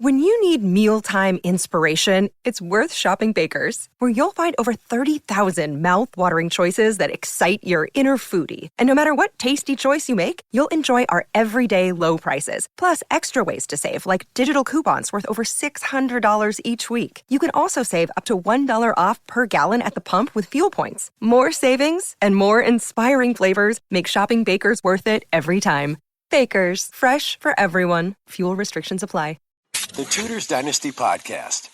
When you need mealtime inspiration, it's worth shopping Baker's, where you'll find over 30,000 mouth-watering choices that excite your inner foodie. And no matter what tasty choice you make, you'll enjoy our everyday low prices, plus extra ways to save, like digital coupons worth over $600 each week. You can also save up to $1 off per gallon at the pump with fuel points. More savings and more inspiring flavors make shopping Baker's worth it every time. Baker's, fresh for everyone. Fuel restrictions apply. The Tudors Dynasty Podcast.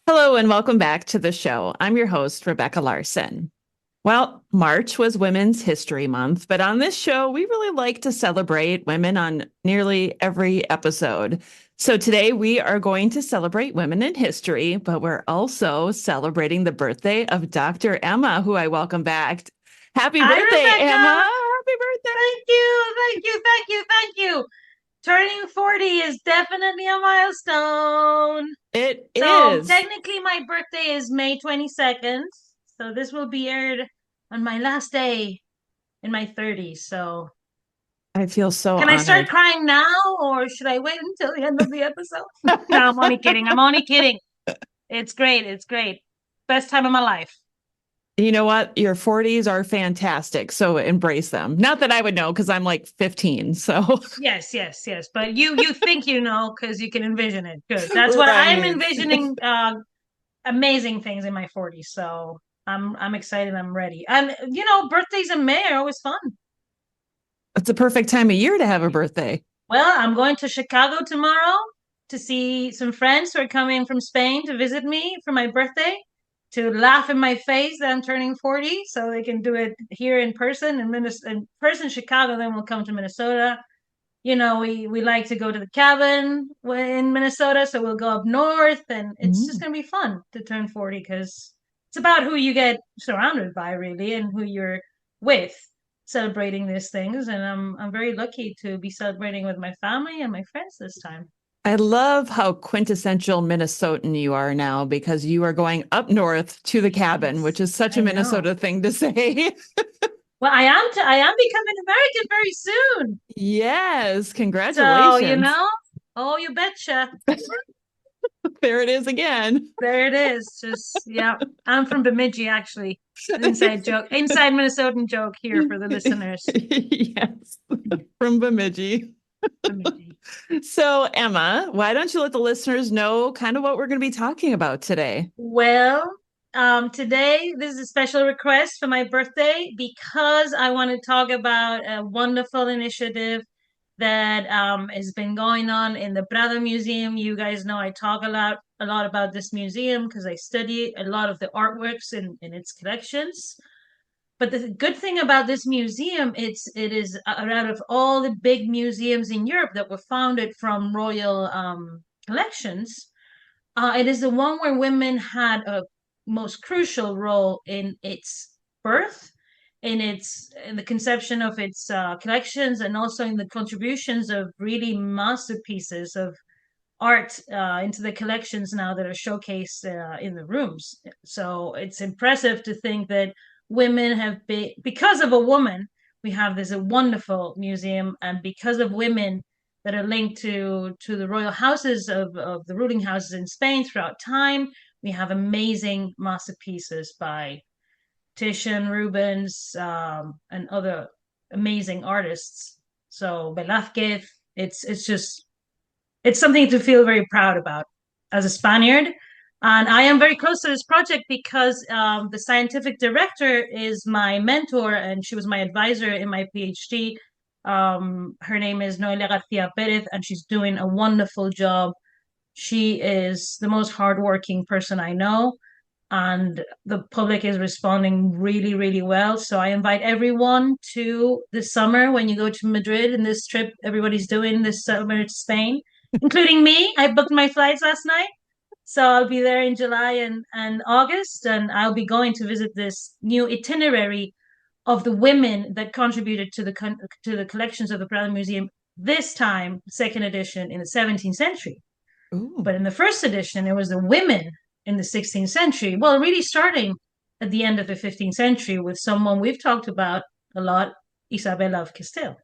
Hello and welcome back to the show. I'm your host, Rebecca Larson. Well, March was Women's History Month, but on this show, we really like to celebrate women on nearly every episode. So today we are going to celebrate women in history, but we're also celebrating the birthday of Dr. Emma, who I welcome back. Happy birthday, Emma. Happy birthday. Thank you. Turning 40 is definitely a milestone. It is. So technically my birthday is May 22nd. So this will be aired on my last day in my 30s. So I feel so Can honored. I start crying now or should I wait until the end of the episode? No, I'm only kidding. It's great. Best time of my life. You know what? Your 40s are fantastic. So embrace them. Not that I would know because I'm like 15. So Yes. But you think you know because you can envision it. Good. That's what I'm envisioning. Amazing things in my 40s. So I'm excited. I'm ready. And birthdays in May are always fun. it's a perfect time of year to have a birthday. Well, I'm going to Chicago tomorrow to see some friends who are coming from Spain to visit me for my birthday, to laugh in my face that I'm turning 40 so they can do it here in person in Chicago. Then we'll come to Minnesota. We like to go to the cabin in Minnesota, so we'll go up north, and it's just going to be fun to turn 40 because it's about who you get surrounded by, really, and who you're with celebrating these things. And I'm very lucky to be celebrating with my family and my friends this time. I love how quintessential Minnesotan you are now because you are going up north to the cabin, which is such a Minnesota thing to say. Well, I am becoming American very soon. Yes, congratulations. So, you betcha. There it is again. There it is. I'm from Bemidji, actually. Inside Minnesotan joke here for the listeners. Yes, from Bemidji. So, Emma, why don't you let the listeners know kind of what we're going to be talking about today? Well, today this is a special request for my birthday because I want to talk about a wonderful initiative that has been going on in the Prado Museum. You guys know I talk a lot about this museum because I study a lot of the artworks in its collections. But the good thing about this museum, it is out of all the big museums in Europe that were founded from royal collections, it is the one where women had a most crucial role in its birth, in the conception of its collections, and also in the contributions of really masterpieces of art into the collections now that are showcased in the rooms. So it's impressive to think that women have been, because of a woman, we have this a wonderful museum, and because of women that are linked to the royal houses of the ruling houses in Spain throughout time, we have amazing masterpieces by Titian, Rubens, and other amazing artists. So Velázquez, it's something to feel very proud about as a Spaniard. And I am very close to this project because the scientific director is my mentor, and she was my advisor in my PhD. Her name is Noelia Garcia Perez, and she's doing a wonderful job. She is the most hardworking person I know, and the public is responding really, really well. So I invite everyone to this summer when you go to Madrid in this trip everybody's doing this summer to Spain, including me. I booked my flights last night. So I'll be there in July and August, and I'll be going to visit this new itinerary of the women that contributed to the collections of the Prado Museum. This time, second edition in the 17th century. Ooh. But in the first edition, it was the women in the 16th century. Well, really starting at the end of the 15th century with someone we've talked about a lot, Isabella of Castile.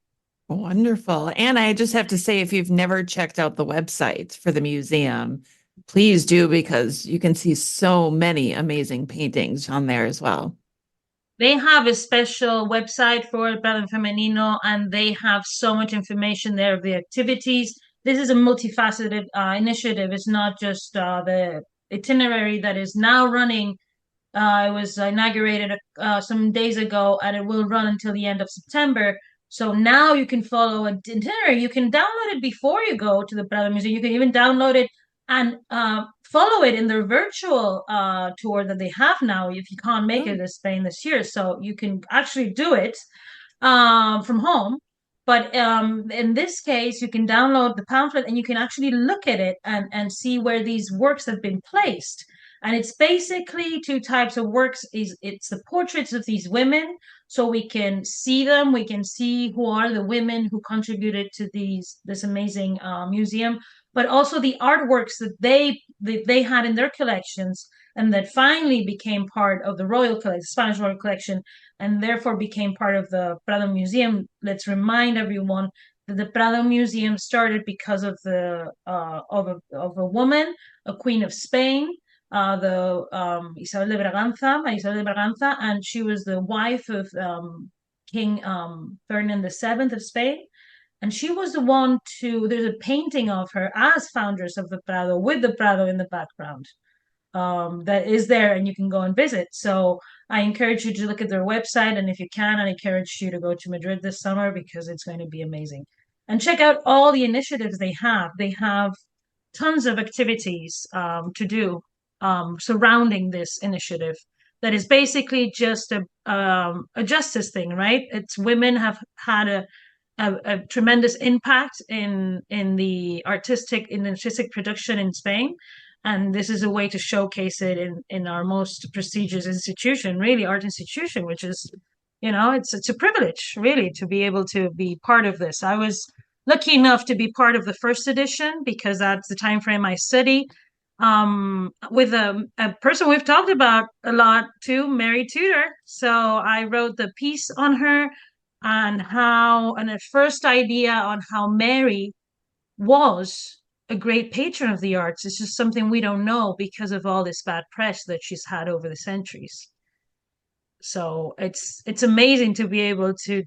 Wonderful. And I just have to say, if you've never checked out the website for the museum, please do because you can see so many amazing paintings on there as well. They have a special website for El Prado Femenino, and they have so much information there of the activities. This is a multifaceted initiative. It's not just the itinerary that is now running. It was inaugurated some days ago, and it will run until the end of September. So now you can follow an itinerary. You can download it before you go to the Prado Museum. You can even download it and follow it in their virtual tour that they have now if you can't make it Oh, to Spain this year. So you can actually do it from home. But in this case, you can download the pamphlet and you can actually look at it and see where these works have been placed. And it's basically two types of works. It's the portraits of these women, so we can see them. We can see who are the women who contributed to this amazing museum, but also the artworks that they had in their collections and that finally became part of the royal collection, Spanish royal collection, and therefore became part of the Prado Museum. Let's remind everyone that the Prado Museum started because of the of a woman, a queen of Spain, the Isabel de Braganza, Isabel de Braganza, and she was the wife of King Ferdinand VII of Spain. And she was the one to, there's a painting of her as foundress of the Prado with the Prado in the background that is there and you can go and visit. So I encourage you to look at their website. And if you can, I encourage you to go to Madrid this summer because it's going to be amazing. And check out all the initiatives they have. They have tons of activities to do surrounding this initiative that is basically just a justice thing, right? It's women have had a tremendous impact in the artistic production in Spain, and this is a way to showcase it in our most prestigious institution, really art institution, which is, it's a privilege really to be able to be part of this. I was lucky enough to be part of the first edition because that's the time frame I study. With a person we've talked about a lot too, Mary Tudor. So I wrote the piece on her and a first idea on how Mary was a great patron of the arts. It's just something we don't know because of all this bad press that she's had over the centuries. So it's amazing to be able to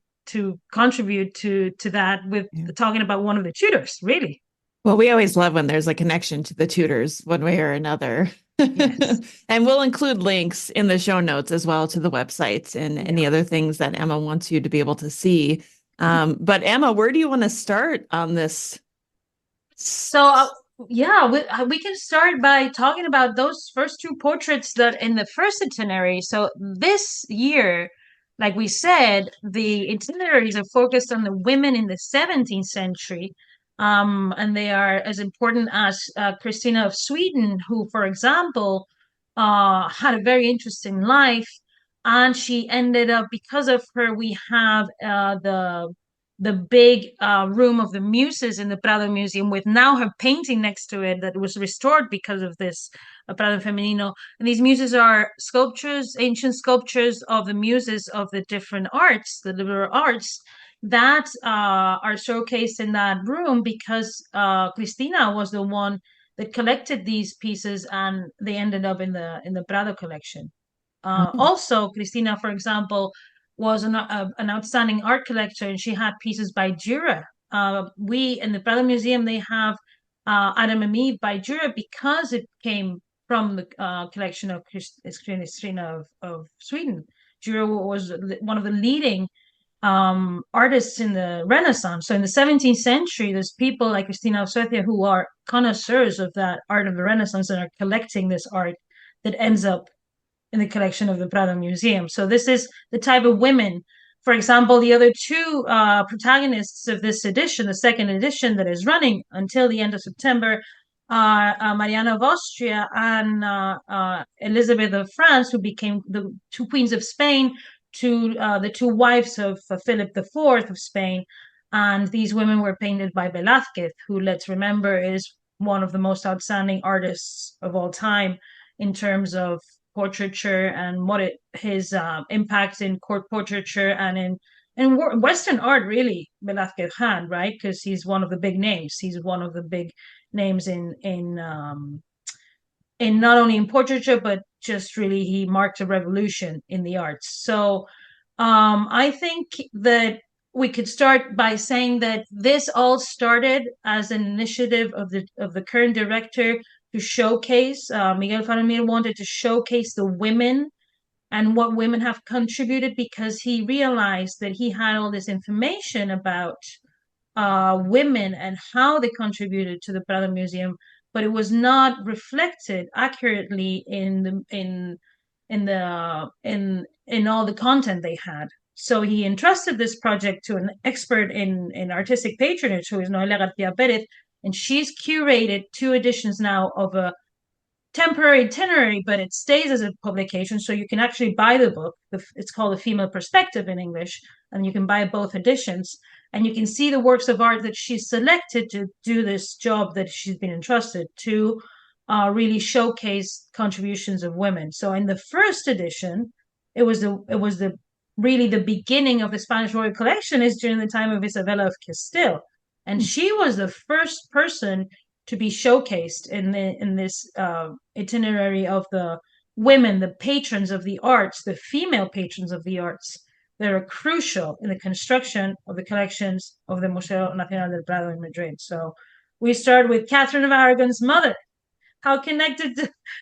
contribute to that with yeah. talking about one of the tutors, really. Well, we always love when there's a connection to the tutors one way or another. Yes. And we'll include links in the show notes as well to the websites and any Yeah. other things that Emma wants you to be able to see. But Emma, where do you want to start on this? So, yeah, we can start by talking about those first two portraits that in the first itinerary. So this year, like we said, the itineraries are focused on the women in the 17th century. And they are as important as Christina of Sweden, who, for example, had a very interesting life. And she ended up, because of her, we have the big room of the muses in the Prado Museum with now her painting next to it that was restored because of this Prado Femenino. And these muses are sculptures, ancient sculptures of the muses of the different arts, the liberal arts that are showcased in that room because Cristina was the one that collected these pieces and they ended up in the Prado collection. Oh, Also, Cristina, for example, was an outstanding art collector, and she had pieces by Dürer. We in the Prado Museum they have Adam and Eve by Dürer because it came from the collection of Christina of Sweden. Dürer was one of the leading artists in the Renaissance. So in the 17th century, there's people like Christina of Suecia who are connoisseurs of that art of the Renaissance and are collecting this art that ends up in the collection of the Prado Museum. So this is the type of women. For example, the other two protagonists of this edition, the second edition that is running until the end of September, are Mariana of Austria and Elizabeth of France, who became the two queens of Spain, to the two wives of Philip IV of Spain. And these women were painted by Velázquez, who, let's remember, is one of the most outstanding artists of all time in terms of portraiture and his impact in court portraiture and and Western art really Velázquez had, right? Because he's one of the big names. He's one of the big names in not only in portraiture, but just really he marked a revolution in the arts. So I think that we could start by saying that this all started as an initiative of the current director to showcase. Miguel Faramir wanted to showcase the women and what women have contributed, because he realized that he had all this information about women and how they contributed to the Prado Museum, but it was not reflected accurately in all the content they had. So he entrusted this project to an expert in artistic patronage, who is Noelia Garcia Perez, and she's curated 2 editions now of a temporary itinerary, but it stays as a publication, so you can actually buy the book. It's called A Female Perspective in English, and you can buy both editions, and you can see the works of art that she's selected to do this job that she's been entrusted to, really showcase contributions of women. So in the first edition, it was the really the beginning of the Spanish Royal Collection is during the time of Isabella of Castile, and she was the first person to be showcased in this itinerary of the women, the patrons of the arts, the female patrons of the arts that are crucial in the construction of the collections of the Museo Nacional del Prado in Madrid. So we start with Catherine of Aragon's mother. How connected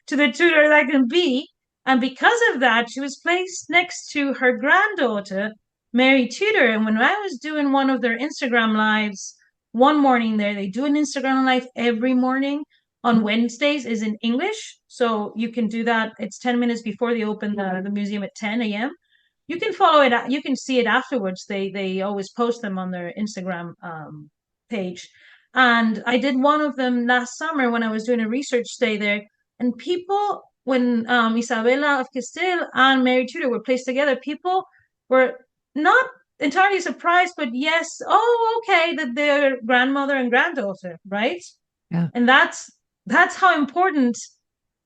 to the Tudor that can be. And because of that, she was placed next to her granddaughter, Mary Tudor. And when I was doing one of their Instagram lives one morning there, they do an Instagram live every morning on Wednesdays, is in English. So you can do that. It's 10 minutes before they open the museum at 10 a.m. You can follow it. You can see it afterwards. They always post them on their Instagram page. And I did one of them last summer when I was doing a research stay there. And people, when Isabella of Castile and Mary Tudor were placed together, people were not entirely surprised, but yes, oh, okay, that they're grandmother and granddaughter, right? Yeah. And that's how important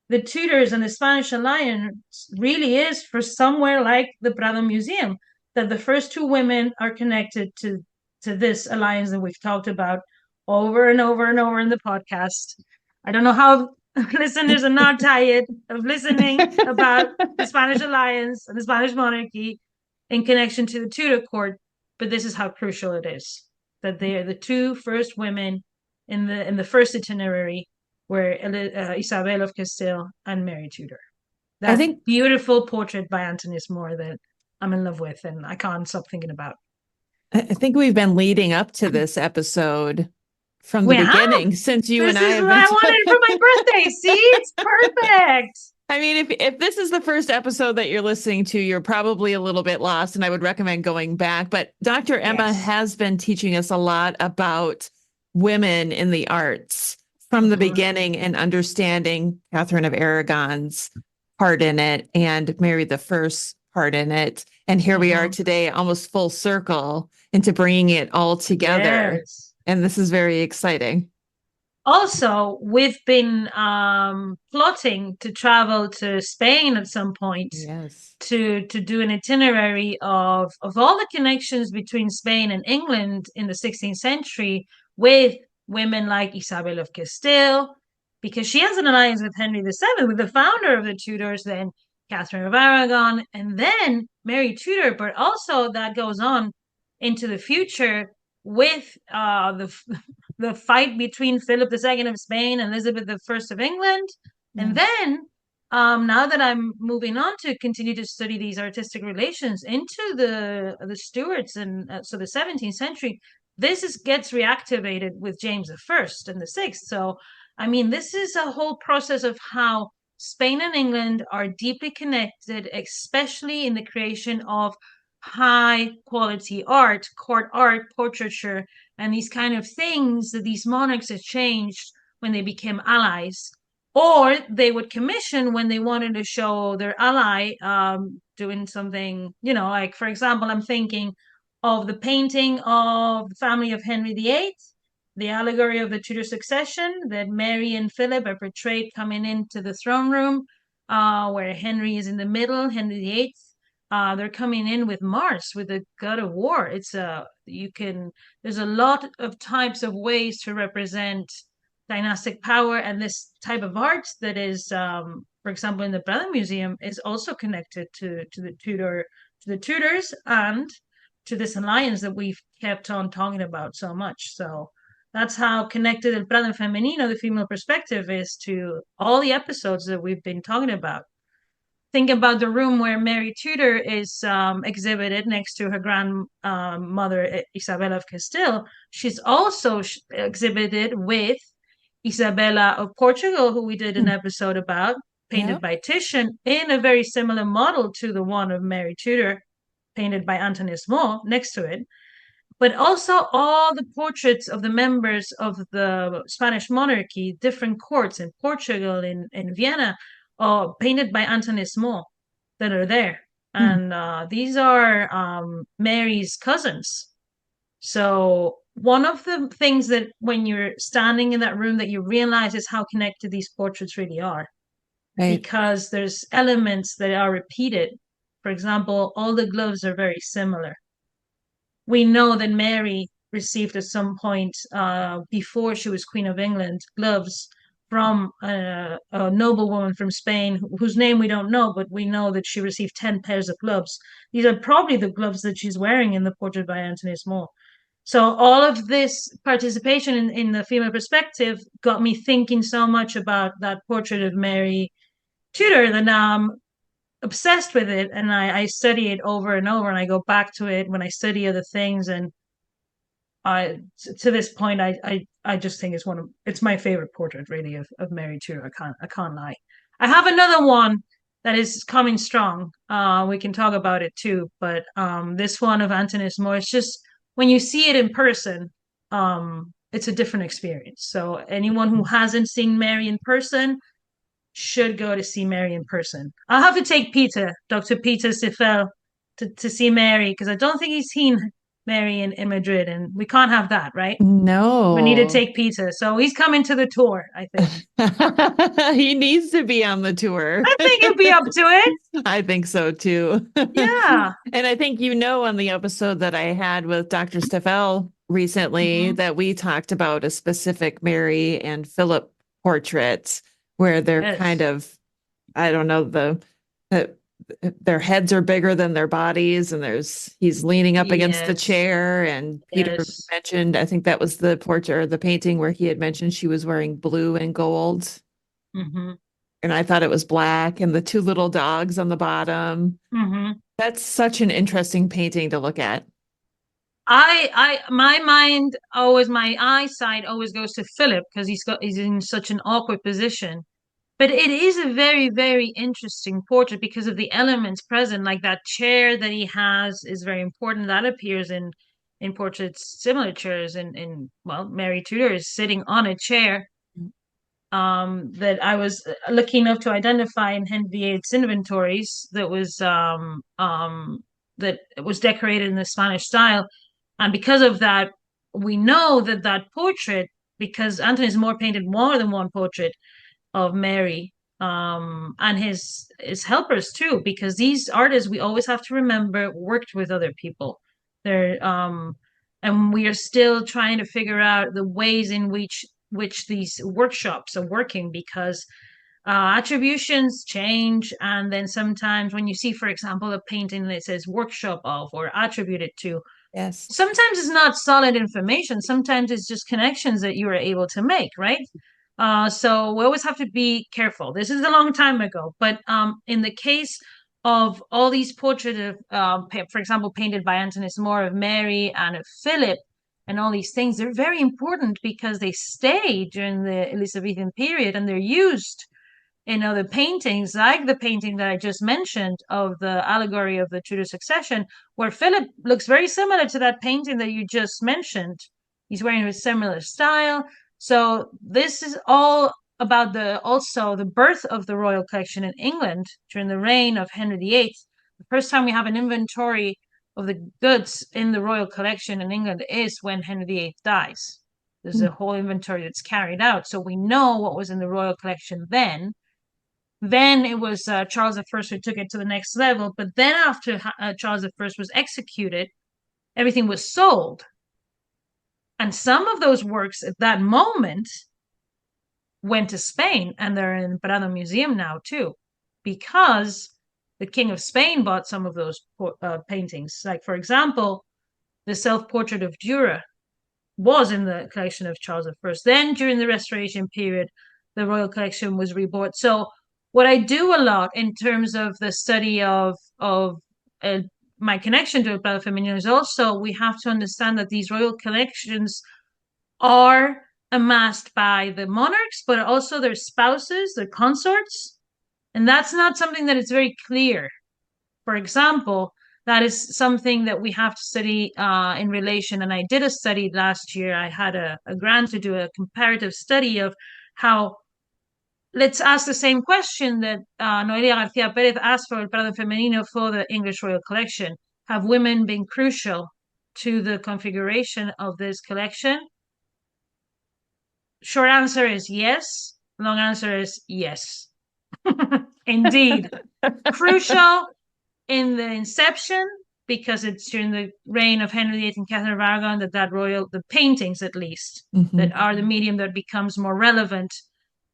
the Tudors and the Spanish alliance really is for somewhere like the Prado Museum, that the first 2 women are connected to this alliance that we've talked about over and over and over in the podcast. I don't know how listeners are not tired of listening about the Spanish alliance and the Spanish monarchy in connection to the Tudor court, but this is how crucial it is that they are the 2 first women in the first itinerary, were Isabel of Castile and Mary Tudor. That I think beautiful portrait by Antonis More that I'm in love with and I can't stop thinking about. I think we've been leading up to this episode from the We have. beginning, since you This and I is have what been I wanted for my birthday. See, it's perfect. I mean, if this is the first episode that you're listening to, you're probably a little bit lost, and I would recommend going back. But Dr. Emma Yes. has been teaching us a lot about women in the arts from the beginning, and understanding Catherine of Aragon's part in it and Mary the First's part in it. And here we are today, almost full circle into bringing it all together. Yes. And this is very exciting. Also, we've been plotting to travel to Spain at some point. Yes. To do an itinerary of all the connections between Spain and England in the 16th century with women like Isabel of Castile, because she has an alliance with Henry VII, with the founder of the Tudors, then Catherine of Aragon, and then Mary Tudor. But also that goes on into the future with the fight between Philip II of Spain and Elizabeth I of England. Yeah. And then now that I'm moving on to continue to study these artistic relations into the Stuarts and so the 17th century, gets reactivated with James I and the Sixth. So, I mean, this is a whole process of how Spain and England are deeply connected, especially in the creation of high quality art, court art, portraiture, and these kind of things that these monarchs exchanged when they became allies, or they would commission when they wanted to show their ally doing something, like, for example, I'm thinking of the painting of the family of Henry VIII, the allegory of the Tudor succession, that Mary and Philip are portrayed coming into the throne room, where Henry is in the middle, Henry VIII, they're coming in with Mars, with the god of war. There's a lot of types of ways to represent dynastic power, and this type of art that is, for example, in the Prado Museum, is also connected to the Tudors, and to this alliance that we've kept on talking about so much. So that's how connected El Prado Femenino, the female perspective, is to all the episodes that we've been talking about. Think about the room where Mary Tudor is exhibited next to her grandmother, Isabella of Castile. She's also exhibited with Isabella of Portugal, who we did an episode about, painted by Titian, in a very similar model to the one of Mary Tudor, painted by Antonis More, next to it. But also all the portraits of the members of the Spanish monarchy, different courts in Portugal, in Vienna, painted by Antonis More, that are there. And these are Mary's cousins. So one of the things that when you're standing in that room that you realize is how connected these portraits really are. Right. Because there's elements that are repeated. For example, all the gloves are very similar. We know that Mary received at some point, before she was Queen of England, gloves from a noblewoman from Spain whose name we don't know, but we know that she received 10 pairs of gloves. These are probably the gloves that she's wearing in the portrait by Antonis More. So all of this participation in the female perspective got me thinking so much about that portrait of Mary Tudor that now I'm obsessed with it, and I study it over and over, and I go back to it when I study other things. And to this point, I just think it's my favorite portrait really of Mary Tudor. I can't lie. I have another one that is coming strong. We can talk about it too, but this one of Antonis More, it's just when you see it in person, it's a different experience. So anyone who hasn't seen Mary in person should go to see Mary in person. I'll have to take Dr. Peter Sifel, to see Mary, because I don't think he's seen Mary in Madrid, and we can't have that, right? No. We need to take Peter. So he's coming to the tour, I think. He needs to be on the tour. I think he'll be up to it. I think so too. Yeah. And I think on the episode that I had with Dr. Steffel recently, that we talked about a specific Mary and Philip portrait where they're kind of, I don't know, their heads are bigger than their bodies, and he's leaning up against the chair, and Peter mentioned, I think that was the portrait or the painting where he had mentioned she was wearing blue and gold. And I thought it was black, and the two little dogs on the bottom. That's such an interesting painting to look at. My eyesight always goes to Philip because he's in such an awkward position. But it is a very, very interesting portrait because of the elements present. Like that chair that he has is very important. That appears in portraits, similar chairs. Well, Mary Tudor is sitting on a chair that I was lucky enough to identify in Henry VIII's inventories that was decorated in the Spanish style. And because of that, we know that portrait, because Antonis More painted more than one portrait of Mary, and his helpers too, because these artists, we always have to remember, worked with other people. And we are still trying to figure out the ways in which these workshops are working, because attributions change. And then sometimes when you see, for example, a painting that says workshop of or attributed to, sometimes it's not solid information. Sometimes it's just connections that you are able to make, right? So we always have to be careful. This is a long time ago, but in the case of all these portraits of, for example, painted by Antonis More of Mary and of Philip, and all these things, they're very important because they stay during the Elizabethan period, and they're used in other paintings, like the painting that I just mentioned of the allegory of the Tudor succession, where Philip looks very similar to that painting that you just mentioned. He's wearing a similar style. So this is all about also the birth of the royal collection in England during the reign of Henry VIII. The first time we have an inventory of the goods in the royal collection in England is when Henry VIII dies. There's a whole inventory that's carried out. So we know what was in the royal collection then. Then it was Charles I who took it to the next level. But then after Charles I was executed, everything was sold. And some of those works at that moment went to Spain, and they're in Prado Museum now too, because the King of Spain bought some of those paintings. Like, for example, the self-portrait of Dürer was in the collection of Charles I. Then, during the Restoration period, the royal collection was rebought. So, what I do a lot in terms of the study of my connection to El Prado Femenino is also we have to understand that these royal collections are amassed by the monarchs, but also their spouses, their consorts. And that's not something that is very clear. For example, that is something that we have to study in relation. And I did a study last year. I had a grant to do a comparative study of how, let's ask the same question that Noelia Garcia Perez asked for El Prado Femenino for the English Royal Collection. Have women been crucial to the configuration of this collection? Short answer is yes. Long answer is yes. Indeed. Crucial in the inception, because it's during the reign of Henry VIII and Catherine of Aragon the paintings at least, that are the medium that becomes more relevant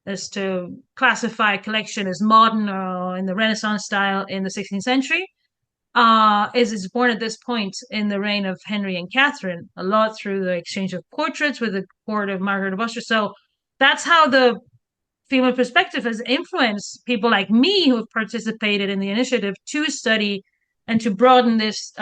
as to classify a collection as modern or in the Renaissance style in the 16th century, is born at this point in the reign of Henry and Catherine, a lot through the exchange of portraits with the court of Margaret of Austria. So that's how the female perspective has influenced people like me who have participated in the initiative to study and to broaden this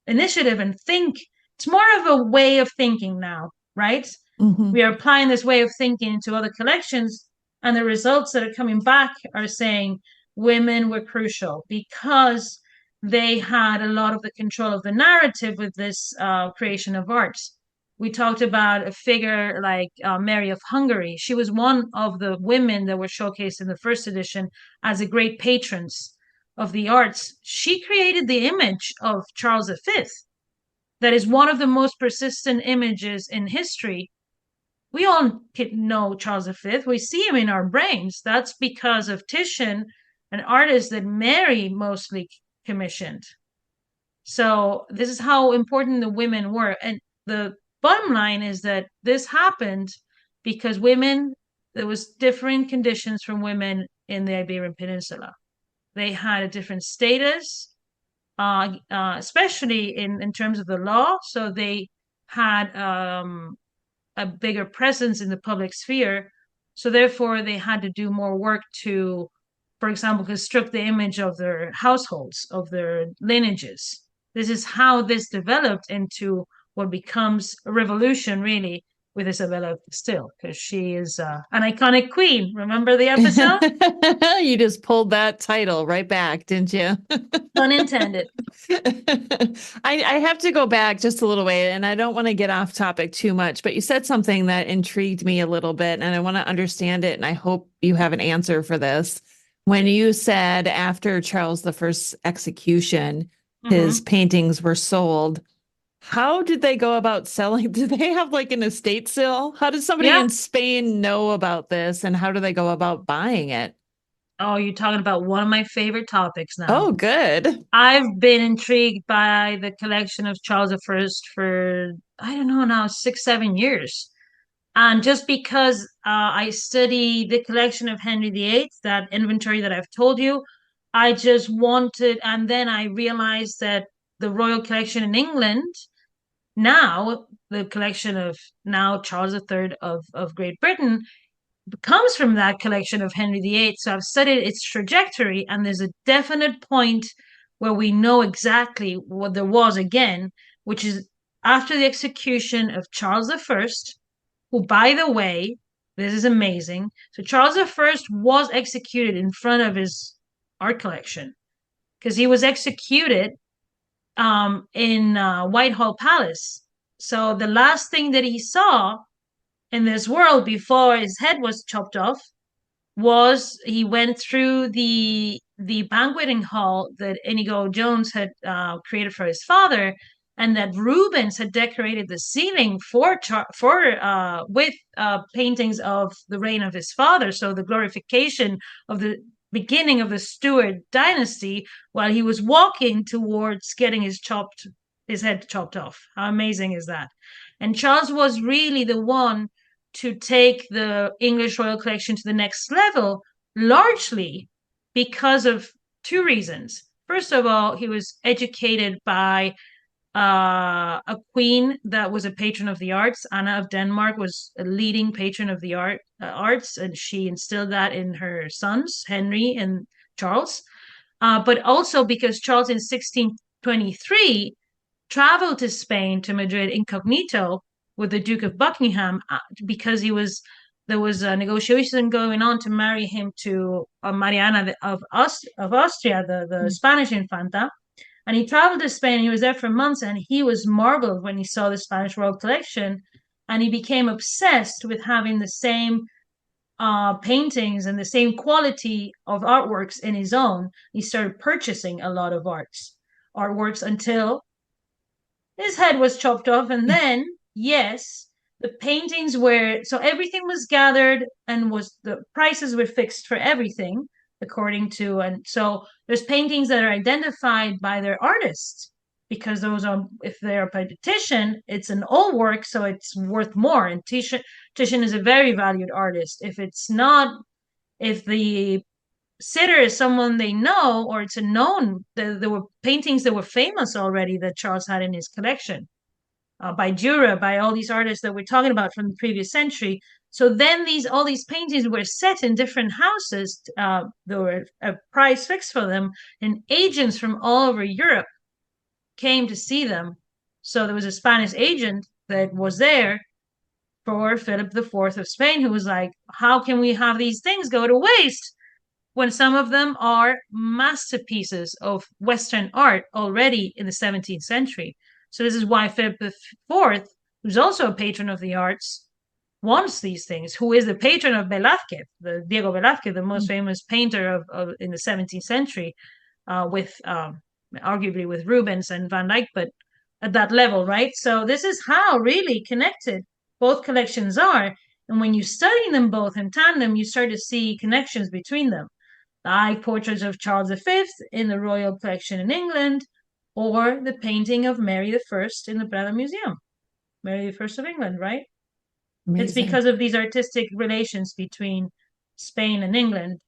initiative and think. It's more of a way of thinking now, right? We are applying this way of thinking to other collections, and the results that are coming back are saying women were crucial because they had a lot of the control of the narrative with this creation of art. We talked about a figure like Mary of Hungary. She was one of the women that were showcased in the first edition as a great patrons of the arts. She created the image of Charles V. That is one of the most persistent images in history. We all know Charles V. We see him in our brains. That's because of Titian, an artist that Mary mostly commissioned. So this is how important the women were. And the bottom line is that this happened because there was different conditions from women in the Iberian Peninsula. They had a different status, especially in terms of the law. So they had a bigger presence in the public sphere. So therefore, they had to do more work to, for example, construct the image of their households, of their lineages. This is how this developed into what becomes a revolution, really, with Isabella still, because she is an iconic queen. Remember the episode? You just pulled that title right back, didn't you? Pun intended. I have to go back just a little way, and I don't want to get off topic too much, but you said something that intrigued me a little bit, and I want to understand it, and I hope you have an answer for this. When you said after Charles I's execution, his paintings were sold, how did they go about selling? Did they have like an estate sale? How did somebody in Spain know about this, and how do they go about buying it? Oh, you're talking about one of my favorite topics now. Oh, good. I've been intrigued by the collection of Charles I for, I don't know now, 6-7 years. And just because I study the collection of Henry VIII, that inventory that I've told you, I just wanted, and then I realized that the royal collection in England, now the collection of now Charles III of Great Britain, comes from that collection of Henry VIII. So I've studied its trajectory, and there's a definite point where we know exactly what there was again, which is after the execution of Charles I, who, by the way, this is amazing. So Charles I was executed in front of his art collection because he was executed in Whitehall Palace. So the last thing that he saw in this world before his head was chopped off was he went through the banqueting hall that Inigo Jones had created for his father, and that Rubens had decorated the ceiling with paintings of the reign of his father. So the glorification of the beginning of the Stuart dynasty while he was walking towards getting his head chopped off. How amazing is that? And Charles was really the one to take the English royal collection to the next level, largely because of two reasons. First of all, he was educated by a queen that was a patron of the arts. Anna of Denmark was a leading patron of the arts, and she instilled that in her sons, Henry and Charles. But also because Charles in 1623 traveled to Spain, to Madrid incognito with the Duke of Buckingham, because there was a negotiation going on to marry him to Mariana of Austria, the Spanish Infanta. And he traveled to Spain. He was there for months, and he was marveled when he saw the Spanish Royal Collection, and he became obsessed with having the same paintings and the same quality of artworks in his own. He started purchasing a lot of artworks until his head was chopped off, and then yes, the paintings were so everything was gathered and the prices were fixed for everything according to, and so there's paintings that are identified by their artists because those are, if they're by Titian, it's an old work, so it's worth more. And Titian is a very valued artist. If it's not, if the sitter is someone they know or it's a known, there were paintings that were famous already that Charles had in his collection, by Dürer, by all these artists that we're talking about from the previous century. So then all these paintings were set in different houses. There were a price fixed for them, and agents from all over Europe came to see them. So there was a Spanish agent that was there for Philip IV of Spain, who was like, how can we have these things go to waste when some of them are masterpieces of Western art already in the 17th century? So this is why Philip IV, who's also a patron of the arts, wants these things, who is the patron of Velázquez, the Diego Velázquez, the most famous painter of in the 17th century, with arguably with Rubens and Van Dyck, but at that level, right? So this is how really connected both collections are. And when you study them both in tandem, you start to see connections between them, like portraits of Charles V in the Royal Collection in England, or the painting of Mary I in the Prado Museum. Mary I of England, right? Amazing. It's because of these artistic relations between Spain and England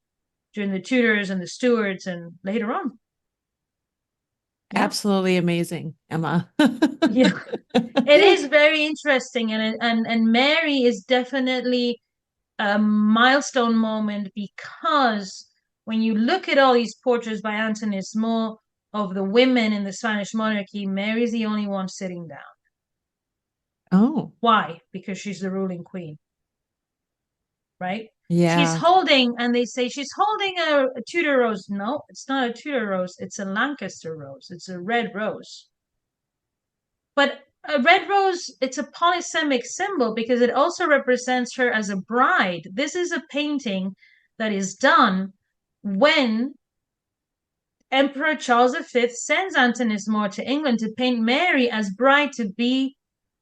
during the Tudors and the Stuarts and later on. Yeah. Absolutely amazing, Emma. Yeah, it is very interesting, and Mary is definitely a milestone moment, because when you look at all these portraits by Antonismo of the women in the Spanish monarchy, Mary's the only one sitting down. Oh. Why? Because she's the ruling queen. Right? Yeah. She's holding, and they say she's holding a Tudor rose. No, it's not a Tudor rose. It's a Lancaster rose. It's a red rose. But a red rose, it's a polysemic symbol because it also represents her as a bride. This is a painting that is done when Emperor Charles V sends Antonismo to England to paint Mary as bride to be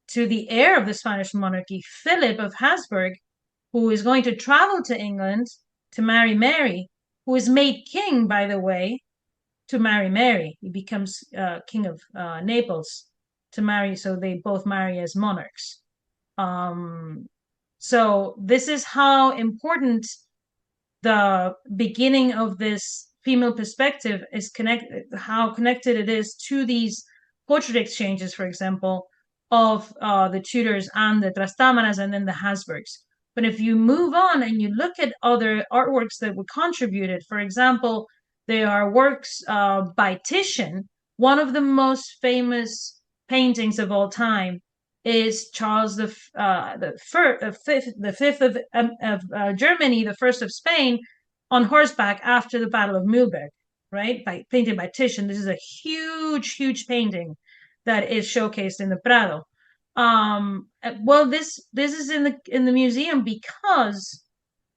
to the heir of the Spanish monarchy, Philip of Habsburg, who is going to travel to England to marry Mary, who is made king, by the way, to marry Mary. He becomes king of Naples to marry, so they both marry as monarchs. So this is how important the beginning of this female perspective is connected, how connected it is to these portrait exchanges, for example, of the Tudors and the Trastámaras and then the Habsburgs. But if you move on and you look at other artworks that were contributed, for example, there are works by Titian. One of the most famous paintings of all time is Charles the fifth of Germany, the first of Spain, on horseback after the Battle of Mühlberg, right? Painted by Titian. This is a huge, huge painting that is showcased in the Prado. Well, this is in the museum because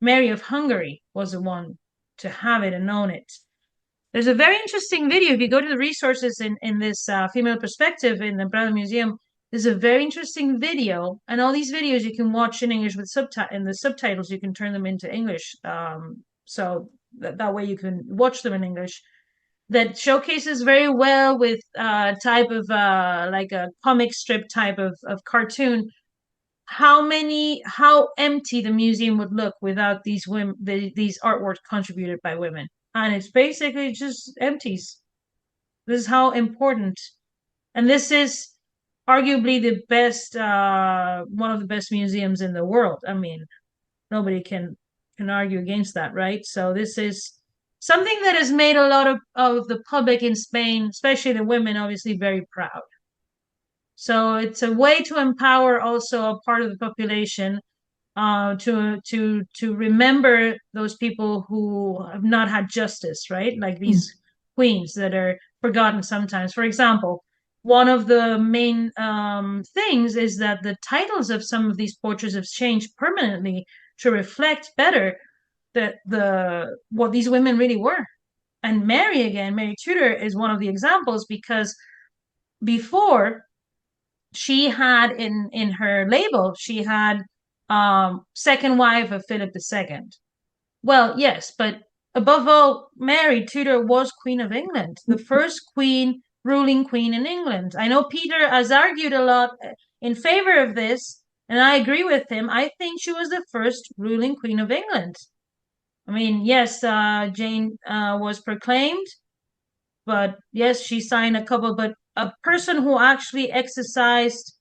Mary of Hungary was the one to have it and own it. There's a very interesting video. If you go to the resources in this female perspective in the Prado Museum, there's a very interesting video, and all these videos you can watch in English with the subtitles. You can turn them into English. So that way you can watch them in English, that showcases very well with type of like a comic strip type of cartoon how empty the museum would look without these women, these artworks contributed by women. And it's basically just empties. This is how important. And this is arguably the best, one of the best museums in the world. I mean, nobody can argue against that, right? So this is something that has made a lot of the public in Spain, especially the women, obviously very proud. So it's a way to empower also a part of the population, to remember those people who have not had justice, right? Like these queens that are forgotten sometimes. For example, one of the main things is that the titles of some of these portraits have changed permanently to reflect better what these women really were. And Mary Tudor is one of the examples, because before, she had in her label, she had second wife of Philip II. Well, yes, but above all, Mary Tudor was Queen of England, the first ruling queen in England. I know Peter has argued a lot in favor of this, and I agree with him. I think she was the first ruling queen of England. I mean, yes, Jane was proclaimed, but yes, she signed a couple, but a person who actually exercised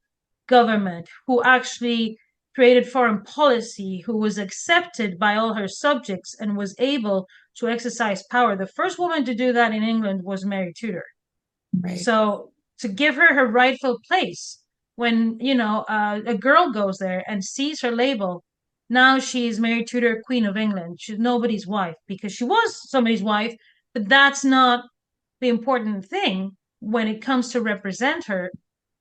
government, who actually created foreign policy, who was accepted by all her subjects and was able to exercise power. The first woman to do that in England was Mary Tudor. Right. So to give her rightful place, when a girl goes there and sees her label, now she's Mary Tudor, Queen of England. She's nobody's wife, because she was somebody's wife, but that's not the important thing when it comes to represent her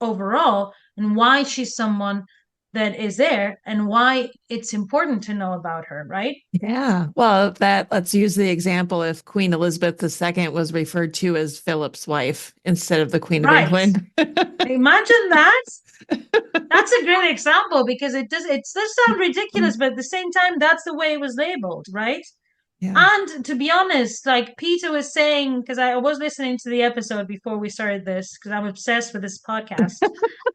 overall, and why she's someone that is there, and why it's important to know about her, right? Yeah. Well, let's use the example if Queen Elizabeth II was referred to as Philip's wife instead of the Queen of England. Imagine that. That's a great example, because it does sound ridiculous, but at the same time, that's the way it was labeled, right? Yeah. And to be honest, like Peter was saying, because I was listening to the episode before we started this, because I'm obsessed with this podcast.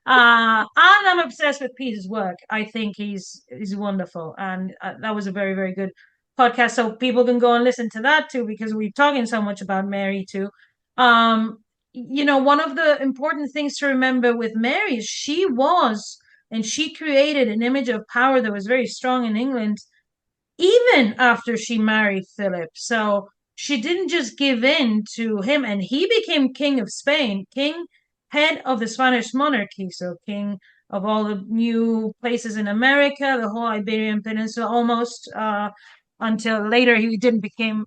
And I'm obsessed with Peter's work. I think he's wonderful. And that was a very, very good podcast. So people can go and listen to that too, because we're talking so much about Mary too. One of the important things to remember with Mary is she created an image of power that was very strong in England, even after she married Philip. So she didn't just give in to him, and he became king of Spain, head of the Spanish monarchy, so king of all the new places in America, the whole Iberian Peninsula almost, until later he didn't become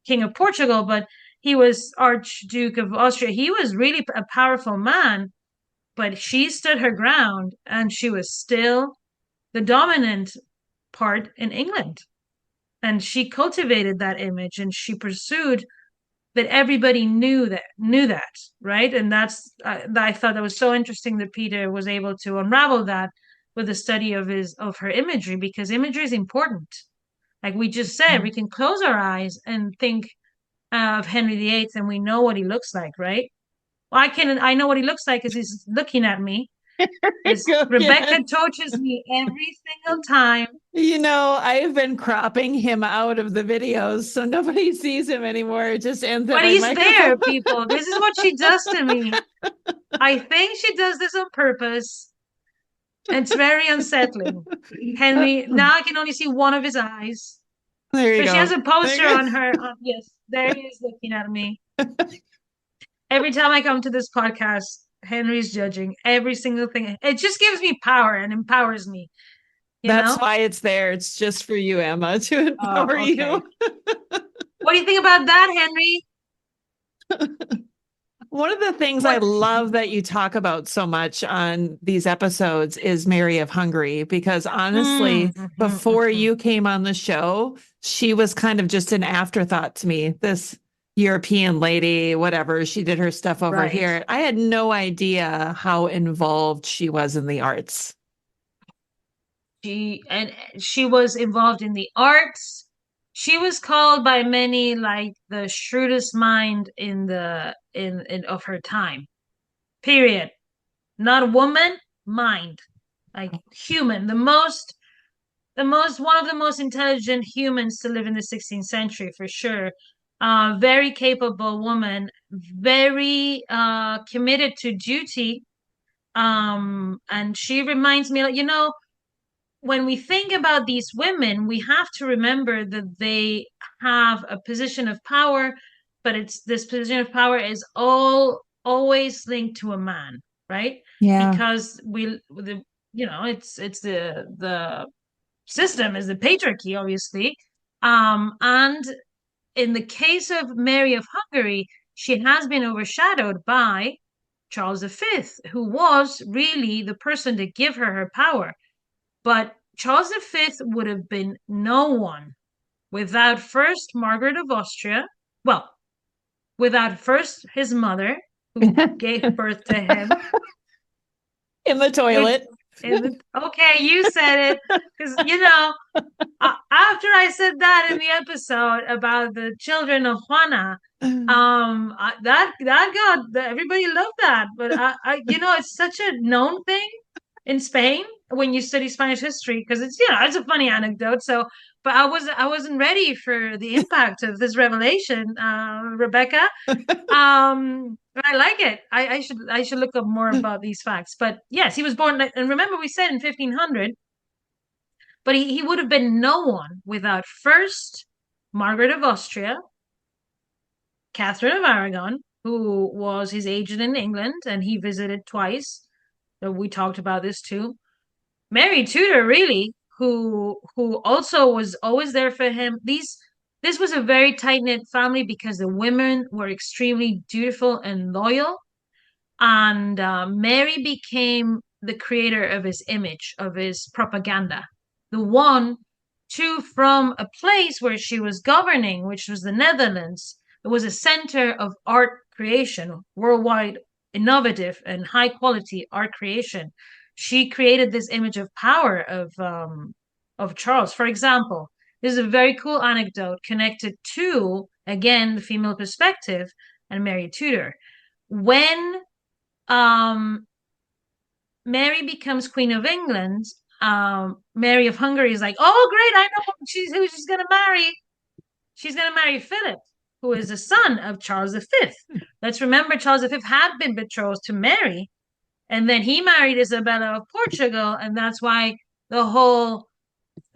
king of Portugal, but he was Archduke of Austria. He was really a powerful man, but she stood her ground, and she was still the dominant part in England. And she cultivated that image, and she pursued that everybody knew that, right? And I thought that was so interesting that Peter was able to unravel that with the study of her imagery, because imagery is important. Like we just said, we can close our eyes and think of Henry VIII, and we know what he looks like, right? Well, I know what he looks like because he's looking at me. Rebecca tortures me every single time. I've been cropping him out of the videos, so nobody sees him anymore. It just ends up. But he's there, people. This is what she does to me. I think she does this on purpose. It's very unsettling. Henry, now I can only see one of his eyes. There you go. She has a poster on her. Yes, there he is looking at me. Every time I come to this podcast, Henry's judging every single thing. It just gives me power and empowers me. That's why it's there. It's just for you, Emma, to empower you. What do you think about that, Henry? One of the things I love that you talk about so much on these episodes is Mary of Hungary, because honestly, before you came on the show, she was kind of just an afterthought to me. This European lady, whatever, she did her stuff over here. I had no idea how involved she was in the arts. She was involved in the arts. She was called by many like the shrewdest mind in of her time. Period. Not a woman, mind. Like human. One of the most intelligent humans to live in the 16th century for sure. Very capable woman, very committed to duty. And she reminds me, when we think about these women, we have to remember that they have a position of power, but it's this position of power is always linked to a man, right? Yeah. Because it's the system is the patriarchy, obviously. And in the case of Mary of Hungary, she has been overshadowed by Charles V, who was really the person to give her power. But Charles V would have been no one without first Margaret of Austria, well, without first his mother, who gave birth to him. In the toilet. Okay, you said it. Because, after I said that in the episode about the children of Juana, that got everybody loved that. But it's such a known thing in Spain when you study Spanish history because it's a funny anecdote. So, but I wasn't ready for the impact of this revelation, Rebecca. I like it. I should look up more about these facts. But yes, he was born, and remember we said in 1500, but he would have been no one without first Margaret of Austria, Catherine of Aragon, who was his agent in England, and he visited twice. So we talked about this too. Mary Tudor, really, who also was always there for him. This was a very tight-knit family because the women were extremely dutiful and loyal. And Mary became the creator of his image, of his propaganda. The one, too, from a place where she was governing, which was the Netherlands. It was a center of art creation, worldwide innovative and high quality art creation. She created this image of power of Charles. For example, this is a very cool anecdote connected to, again, the female perspective and Mary Tudor. When Mary becomes Queen of England, Mary of Hungary is like, oh, great, I know who she's going to marry. She's going to marry Philip, who is the son of Charles V. Let's remember Charles V had been betrothed to Mary, and then he married Isabella of Portugal, and that's why the whole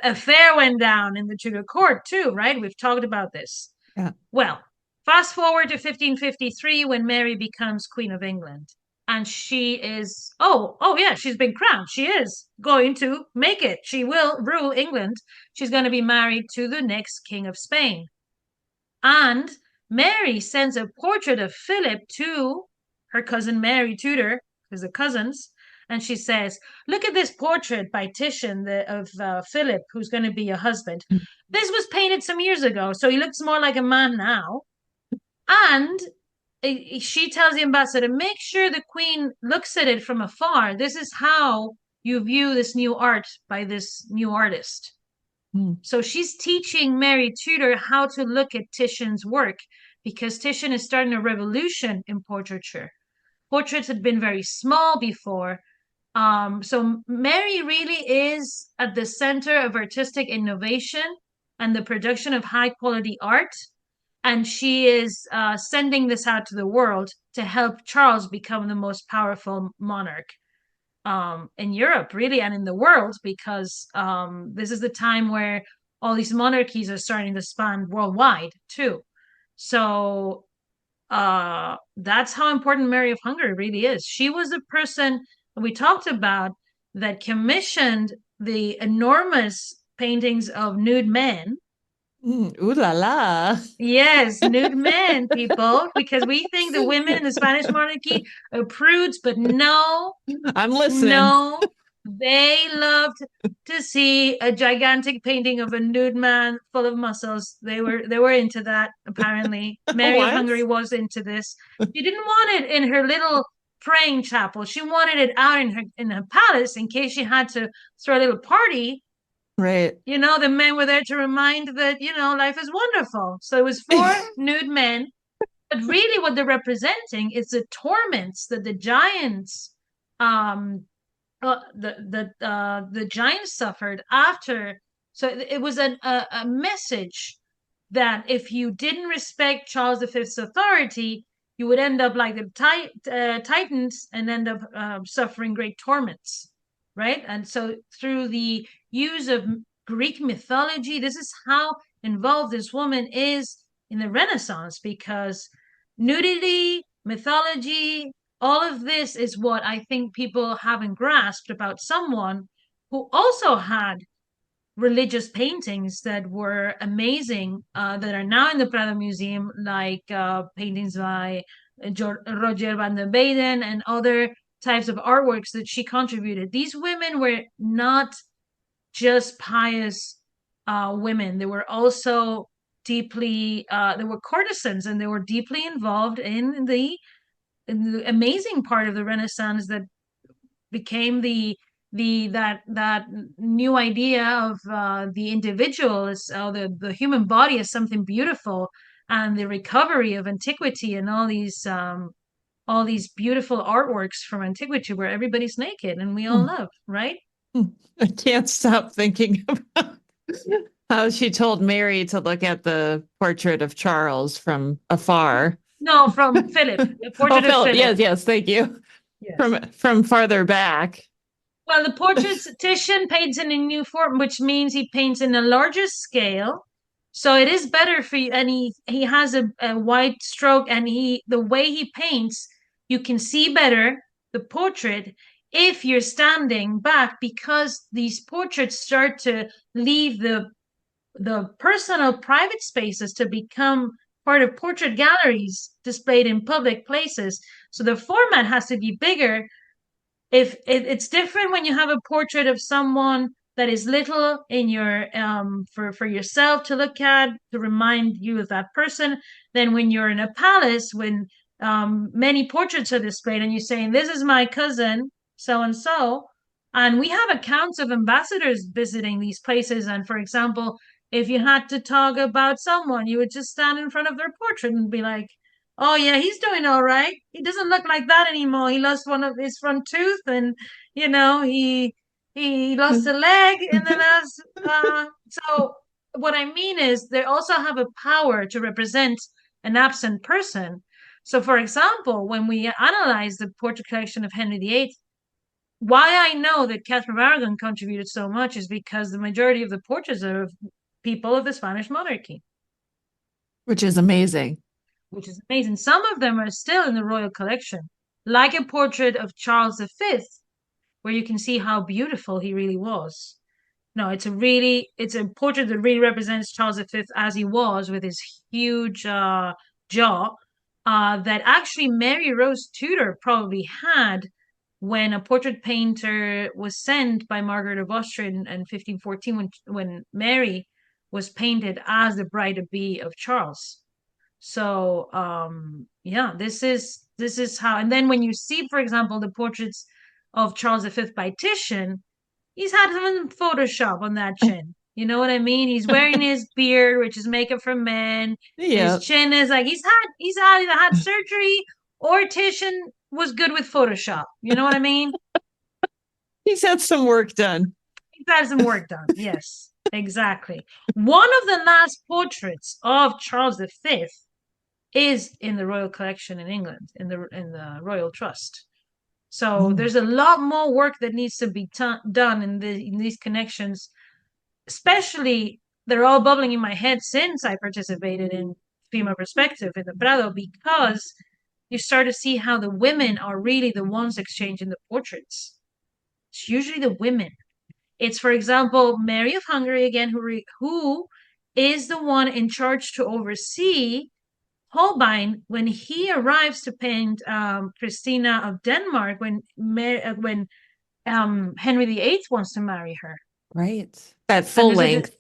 affair went down in the Tudor court too, right? We've talked about this. Yeah. Well, fast forward to 1553 when Mary becomes Queen of England. And she is, yeah, she's been crowned. She is going to make it. She will rule England. She's going to be married to the next King of Spain. And Mary sends a portrait of Philip to her cousin Mary Tudor, because they're cousins, and she says, look at this portrait by Titian of Philip, who's going to be your husband. This was painted some years ago, so he looks more like a man now. And she tells the ambassador, make sure the queen looks at it from afar. This is how you view this new art by this new artist. So she's teaching Mary Tudor how to look at Titian's work because Titian is starting a revolution in portraiture. Portraits had been very small before. So Mary really is at the center of artistic innovation and the production of high quality art. And she is sending this out to the world to help Charles become the most powerful monarch in Europe, really, and in the world, because this is the time where all these monarchies are starting to span worldwide, too. So that's how important Mary of Hungary really is. She was the person we talked about that commissioned the enormous paintings of nude men. Ooh la la. Yes, nude men, people, because we think the women in the Spanish monarchy are prudes, but no. I'm listening. No, they loved to see a gigantic painting of a nude man full of muscles. They were into that, apparently. Mary of Hungary was into this. She didn't want it in her little praying chapel. She wanted it out in her palace in case she had to throw a little party. Right. You know, the men were there to remind that, you know, life is wonderful. So it was for nude men. But really what they're representing is the torments that the giants the giants suffered after. So it was a message that if you didn't respect Charles V's authority, you would end up like the Titans and end up suffering great torments, right? And so through the use of Greek mythology, this is how involved this woman is in the Renaissance, because nudity, mythology, all of this is what I think people haven't grasped about someone who also had religious paintings that were amazing, that are now in the Prado Museum, like paintings by Roger van der Weyden and other types of artworks that she contributed. These women were not just pious women. They were also deeply, they were courtesans, and they were deeply involved in the amazing part of the Renaissance that became that new idea of the individual as the human body as something beautiful, and the recovery of antiquity, and all these beautiful artworks from antiquity where everybody's naked and we all love, right? I can't stop thinking about how she told Mary to look at the portrait of Charles from afar. No, from Philip, the portrait of Philip. Yes, thank you. Yes. From farther back. Well, the portraits Titian paints in a new form, which means he paints in a larger scale. So it is better for you, and he has a wide stroke, and the way he paints, you can see better the portrait if you're standing back, because these portraits start to leave the personal private spaces to become part of portrait galleries displayed in public places. So the format has to be bigger. If it's different when you have a portrait of someone that is little in your for yourself to look at, to remind you of that person, than when you're in a palace when many portraits are displayed and you're saying, this is my cousin so and so. And we have accounts of ambassadors visiting these places, and for example, if you had to talk about someone, you would just stand in front of their portrait and be like, oh yeah, he's doing all right. He doesn't look like that anymore. He lost one of his front tooth, and you know, he lost a leg in the last so what I mean is they also have a power to represent an absent person. So for example, when we analyze the portrait collection of Henry VIII, why I know that Catherine of Aragon contributed so much is because the majority of the portraits are of people of the Spanish monarchy. Which is amazing. Which is amazing. Some of them are still in the royal collection, like a portrait of Charles V, where you can see how beautiful he really was. No, it's a portrait that really represents Charles V as he was, with his huge jaw, that actually Mary Rose Tudor probably had when a portrait painter was sent by Margaret of Austria in 1514, when Mary was painted as the bride-to-be of Charles. So yeah, this is how. And then when you see, for example, the portraits of Charles V by Titian, he's had some Photoshop on that chin. You know what I mean? He's wearing his beard, which is makeup for men. Yeah. His chin is like he's had surgery, or Titian was good with Photoshop. You know what I mean? He's had some work done. He's had some work done. Yes, exactly. One of the last portraits of Charles V is in the Royal Collection in England, in the Royal Trust. So there's a lot more work that needs to be done in these connections. Especially, they're all bubbling in my head since I participated in Female Perspective in the Prado, because you start to see how the women are really the ones exchanging the portraits. It's usually the women. It's, for example, Mary of Hungary again, who is the one in charge to oversee Holbein when he arrives to paint Christina of Denmark, when Henry VIII wants to marry her. Right. That full length.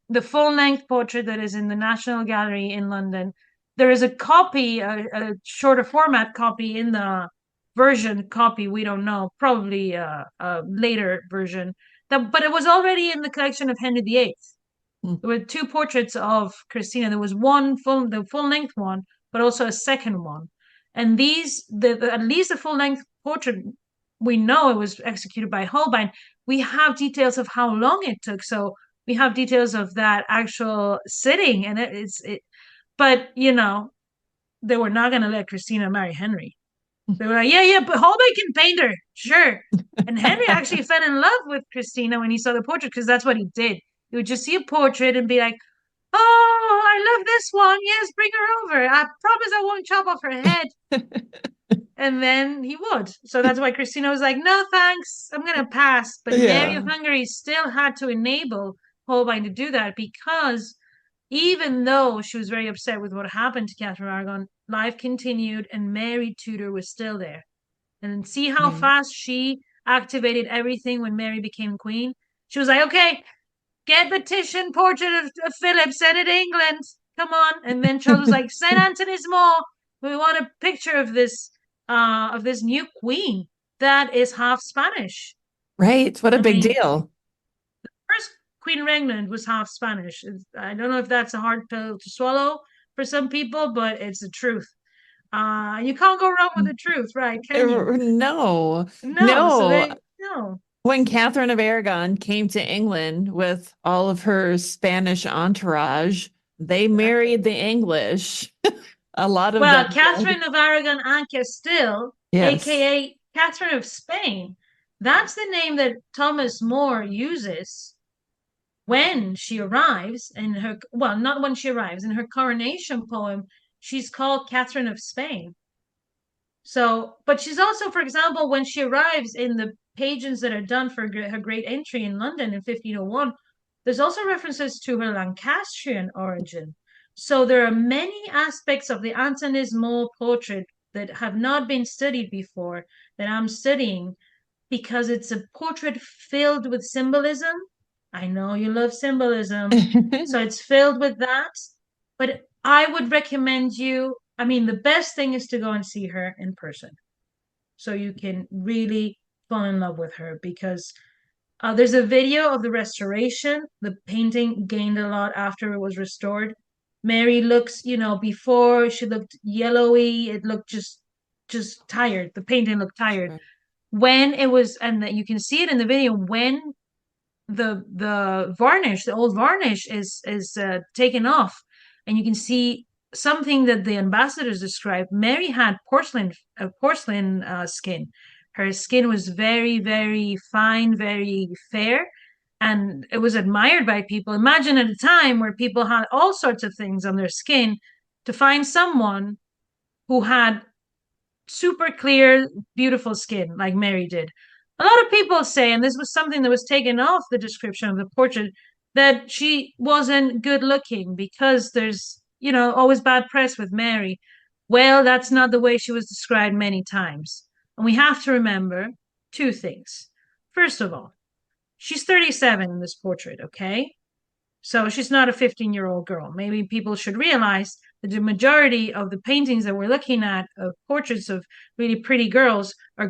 The full length portrait that is in the National Gallery in London. There is a copy, a shorter format copy in the version copy, we don't know, probably a later version, But it was already in the collection of Henry VIII. Mm. There were two portraits of Christina. There was the full length one, but also a second one. And at least the full length portrait, we know it was executed by Holbein. We have details of how long it took. So we have details of that actual sitting, and but they were not going to let Christina marry Henry. They were like, yeah, but Holbein can paint her, sure. And Henry actually fell in love with Christina when he saw the portrait, because that's what he did. He would just see a portrait and be like, oh, I love this one. Yes, bring her over. I promise I won't chop off her head. And then he would. So that's why Christina was like, no, thanks. I'm going to pass. But Mary of Hungary still had to enable Holbein to do that, because even though she was very upset with what happened to Catherine of Aragon, life continued and Mary Tudor was still there. And see how fast she activated everything when Mary became queen? She was like, okay, get the Titian portrait of Philip, send it to England. Come on. And then Charles was like, St. Anthony's Mall. We want a picture of this new queen that is half Spanish. Right. What a big deal. First Queen of England was half Spanish. I don't know if that's a hard pill to swallow for some people, but it's the truth. You can't go wrong with the truth, right? Can you? No. No. When Catherine of Aragon came to England with all of her Spanish entourage, they married the English. A lot of them. Catherine of Aragon and Castile, aka Catherine of Spain, that's the name that Thomas More uses when she arrives in her, well, not when she arrives, in her coronation poem, she's called Catherine of Spain. So, but she's also, for example, when she arrives in the pageants that are done for her great entry in London in 1501, there's also references to her Lancastrian origin. So there are many aspects of the Antonis Mole portrait that have not been studied before that I'm studying, because it's a portrait filled with symbolism. I know you love symbolism. So it's filled with that. But I would recommend you, I mean, the best thing is to go and see her in person, so you can really fall in love with her, because there's a video of the restoration. The painting gained a lot after it was restored. Mary looks, before she looked yellowy. It looked just tired. The painting looked tired. Right. When it was, and that you can see it in the video, when the varnish, the old varnish is taken off, and you can see something that the ambassadors described. Mary had porcelain skin. Her skin was very, very fine, very fair, and it was admired by people. Imagine at a time where people had all sorts of things on their skin, to find someone who had super clear, beautiful skin like Mary did. A lot of people say, and this was something that was taken off the description of the portrait, that she wasn't good looking, because there's, always bad press with Mary. Well, that's not the way she was described many times. And we have to remember two things. First of all, she's 37 in this portrait, okay? So she's not a 15-year-old girl. Maybe people should realize that the majority of the paintings that we're looking at of portraits of really pretty girls are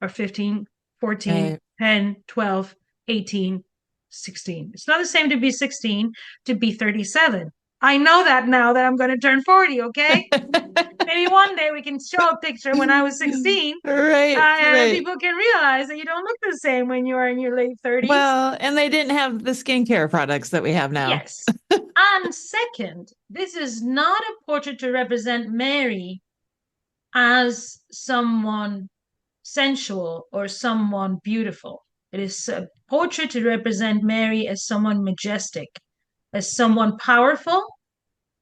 15, 14, 10, 12, 18, 16. It's not the same to be 16 to be 37. I know that now that I'm going to turn 40, okay? Maybe one day we can show a picture when I was 16. Right. People can realize that you don't look the same when you are in your late 30s. Well, and they didn't have the skincare products that we have now. Yes. And second, this is not a portrait to represent Mary as someone sensual or someone beautiful. It is a portrait to represent Mary as someone majestic, as someone powerful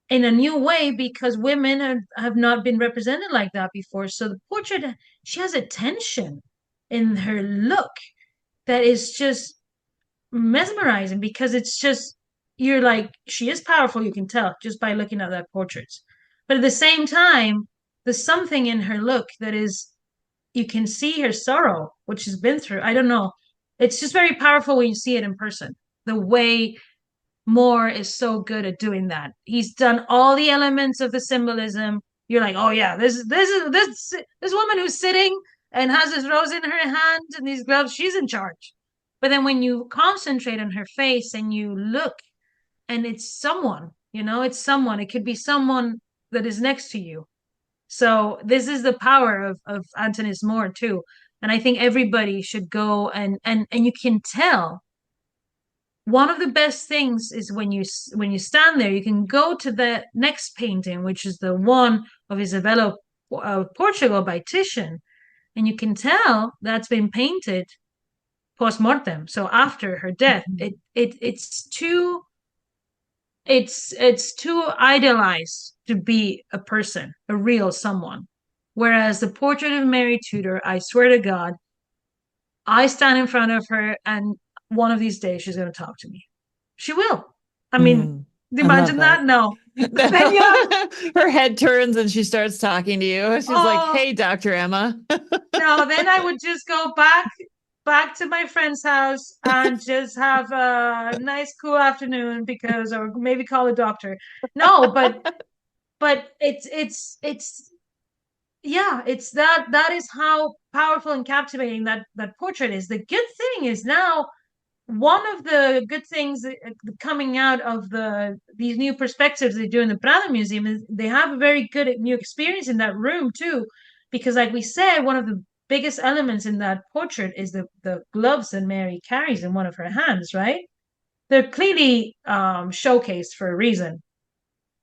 in a new way, because women have not been represented like that before. So the portrait, she has a tension in her look that is just mesmerizing, because it's just, you're like, she is powerful, you can tell just by looking at that portrait. But at the same time, there's something in her look that is, you can see her sorrow, what she's been through. I don't know. It's just very powerful when you see it in person. The way Moore is so good at doing that. He's done all the elements of the symbolism. You're like, oh yeah, this woman who's sitting and has this rose in her hand and these gloves, she's in charge. But then when you concentrate on her face and you look, and it's someone, it's someone. It could be someone that is next to you. So this is the power of Antonis More too. And I think everybody should go, and you can tell. One of the best things is when you stand there, you can go to the next painting, which is the one of Isabella of Portugal by Titian, and you can tell that's been painted post mortem, so after her death. It's too idealized to be a person, a real someone. Whereas the portrait of Mary Tudor, I swear to God, I stand in front of her, and one of these days she's going to talk to me. She will. I mean, I love imagine that. that. No. Then you have, Her head turns and she starts talking to you. She's like, oh, "Hey, Dr. Emma." no, then I would just go back to my friend's house and just have a nice cool afternoon, because, or maybe call a doctor. No, but it's yeah, it's that is how powerful and captivating that portrait is. The good thing is now, one of the good things coming out of these new perspectives they do in the Prado Museum is they have a very good new experience in that room too, because like we said, one of the biggest elements in that portrait is the gloves that Mary carries in one of her hands, right? They're clearly showcased for a reason,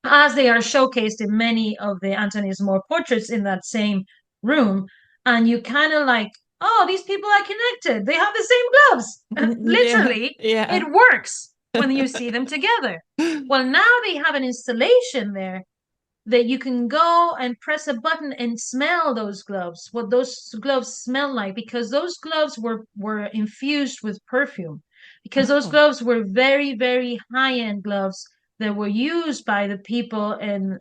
as they are showcased in many of the Antonis More portraits in that same room. And you kind of like, oh, these people are connected. They have the same gloves. Yeah. Literally, Yeah. it works when you see them together. Well, now they have an installation there that you can go and press a button and smell those gloves, what those gloves smell like, because those gloves were infused with perfume, because those Oh, gloves were very, very high-end gloves that were used by the people in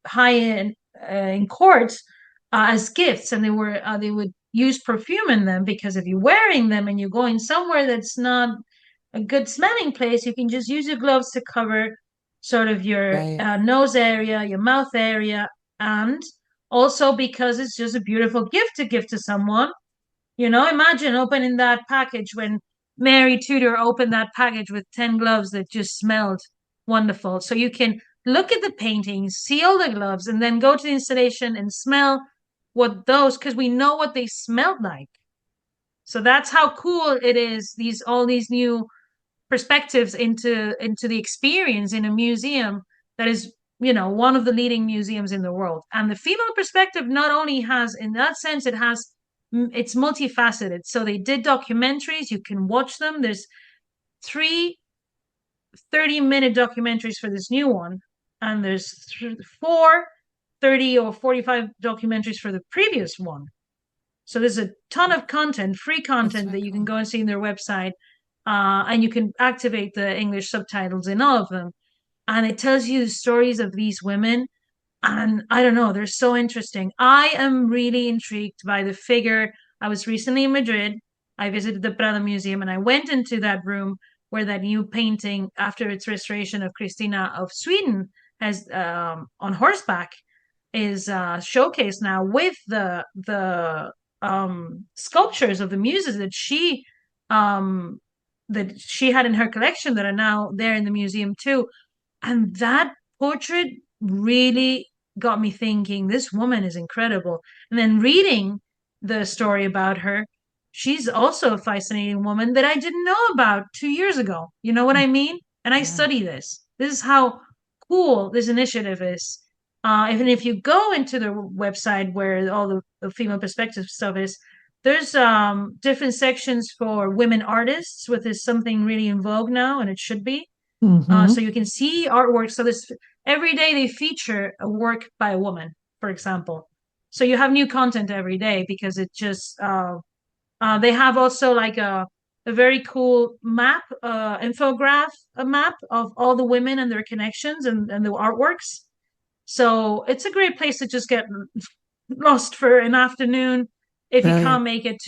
high-end in courts as gifts, and they would use perfume in them, because if you're wearing them and you're going somewhere that's not a good smelling place, you can just use your gloves to cover sort of your right. nose area, your mouth area, and also because it's just a beautiful gift to give to someone. Imagine opening that package when Mary Tudor opened that package with 10 gloves that just smelled wonderful. So you can look at the paintings, seal the gloves, and then go to the installation and smell what those, because we know what they smelled like. So that's how cool it is, all these new perspectives into the experience in a museum that is, one of the leading museums in the world. And the female perspective not only has, in that sense, it's multifaceted. So they did documentaries, you can watch them. There's three 30-minute documentaries for this new one, and there's four 30 or 45 documentaries for the previous one. So there's a ton of content, free That's content, so that you can cool. go and see in their website, and you can activate the English subtitles in all of them. And it tells you the stories of these women. And I don't know, they're so interesting. I am really intrigued by the figure. I was recently in Madrid. I visited the Prado Museum, and I went into that room where that new painting, after its restoration, of Christina of Sweden, has on horseback, is showcased now with the sculptures of the muses um that she had in her collection, that are now there in the museum too. And that portrait really got me thinking, this woman is incredible. And then reading the story about her, she's also a fascinating woman that I didn't know about 2 years ago. You know what I mean? And I Yeah. study this. This is how cool this initiative is. Even if you go into the website where all the female perspective stuff is, there's different sections for women artists, which is something really in vogue now, and it should be. So Hmm. you can see artwork. So this every day they feature a work by a woman, for example. So you have new content every day, because it just they have also like a very cool map, infograph, a map of all the women and their connections, and the artworks. So it's a great place to just get lost for an afternoon. If you can't Brilliant. make it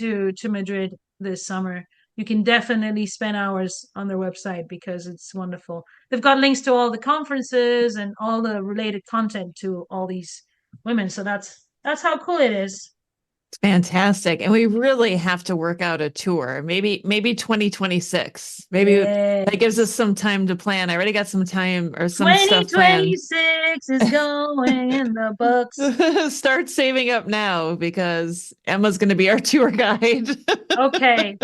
to Madrid this summer, you can definitely spend hours on their website, because it's wonderful. They've got links to all the conferences and all the related content to all these women. So that's how cool it is. It's fantastic. And we really have to work out a tour. Maybe 2026. Maybe that gives us Yes. some time to plan. I already got some time or some stuff planned. 2026 is going in the books. Start saving up now because Emma's going to be our tour guide. Okay.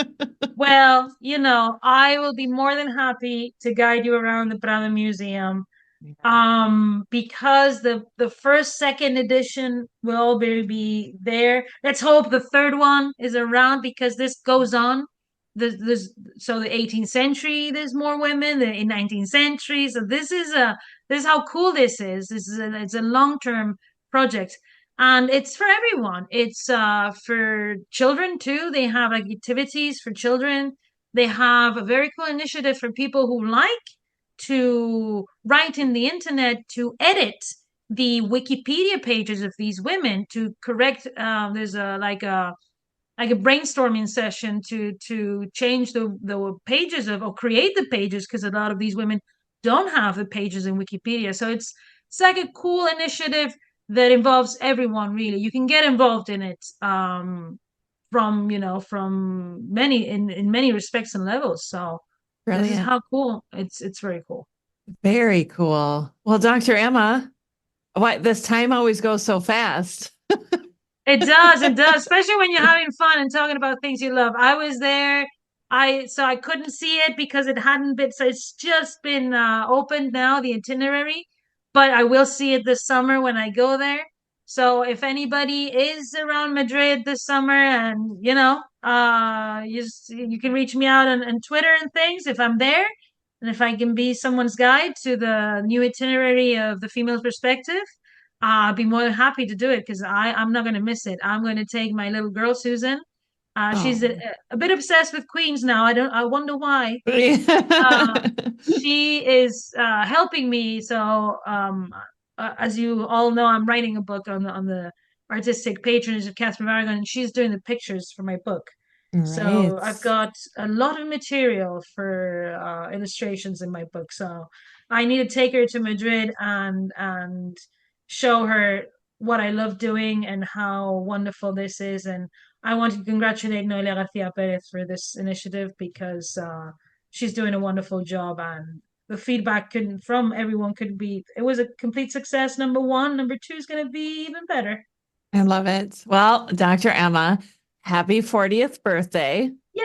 Well, I will be more than happy to guide you around the Prado Museum. Because the first, second edition will all be there. Let's hope the third one is around because this goes on. So the 18th century, there's more women. The in 19th century, so this is how cool this is. It's a long-term project, and it's for everyone. It's for children too. They have like activities for children. They have a very cool initiative for people who like to write in the internet to edit the Wikipedia pages of these women to correct. There's a brainstorming session to change the pages of or create the pages because a lot of these women don't have the pages in Wikipedia. So it's like a cool initiative that involves everyone really. You can get involved in it from many in many respects and levels. So this is Brilliant. how cool it's very cool. Very cool. Well, Dr. Emma, why this time always goes so fast. It does, especially when you're having fun and talking about things you love. I was there. I couldn't see it because it hadn't been, so it's just been opened now, the itinerary, but I will see it this summer when I go there. So if anybody is around Madrid this summer and you can reach me out on Twitter and things if I'm there. And if I can be someone's guide to the new itinerary of the female perspective, I'd be more than happy to do it because I'm not going to miss it. I'm going to take my little girl Susan. She's Oh. a bit obsessed with Queens now. I wonder why. Uh, Yeah. she is helping me. So as you all know, I'm writing a book on the artistic patronage of Catherine Marron, and she's doing the pictures for my book. So I've Right. got a lot of material for illustrations in my book. So I need to take her to Madrid and show her what I love doing and how wonderful this is. And I want to congratulate Noelia Garcia Perez for this initiative because she's doing a wonderful job and the feedback couldn't from everyone could be it was a complete success. Number one, number two is going to be even better. I love it. Well, Dr. Emma, happy 40th birthday. Yeah,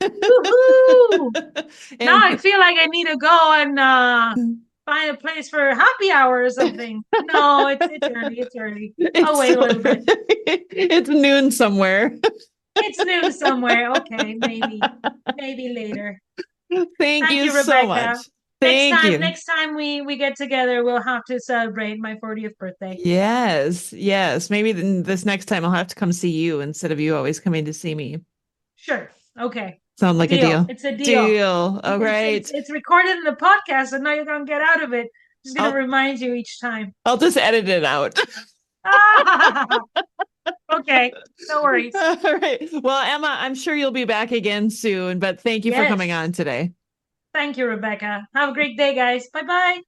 woohoo! Now I And feel like I need to go and find a place for happy hour or something. No, it's early. It's early. I'll it's wait a little bit. it's noon somewhere. It's noon somewhere. Okay, maybe later. Thank Thank you you, so Rebecca. much. Thank you. Next time we get together, we'll have to celebrate my 40th birthday. Yes, yes. Maybe this next time I'll have to come see you instead of you always coming to see me. Sure. Okay. Sound like a Deal. deal? It's a deal. Deal. All right. It's recorded in the podcast, so now you're gonna get out of it. Just gonna I'll remind you each time. I'll just edit it out. Okay. No worries. All right. Well, Emma, I'm sure you'll be back again soon, but thank you for coming Yes. on today. Thank you, Rebecca. Have a great day, guys. Bye bye.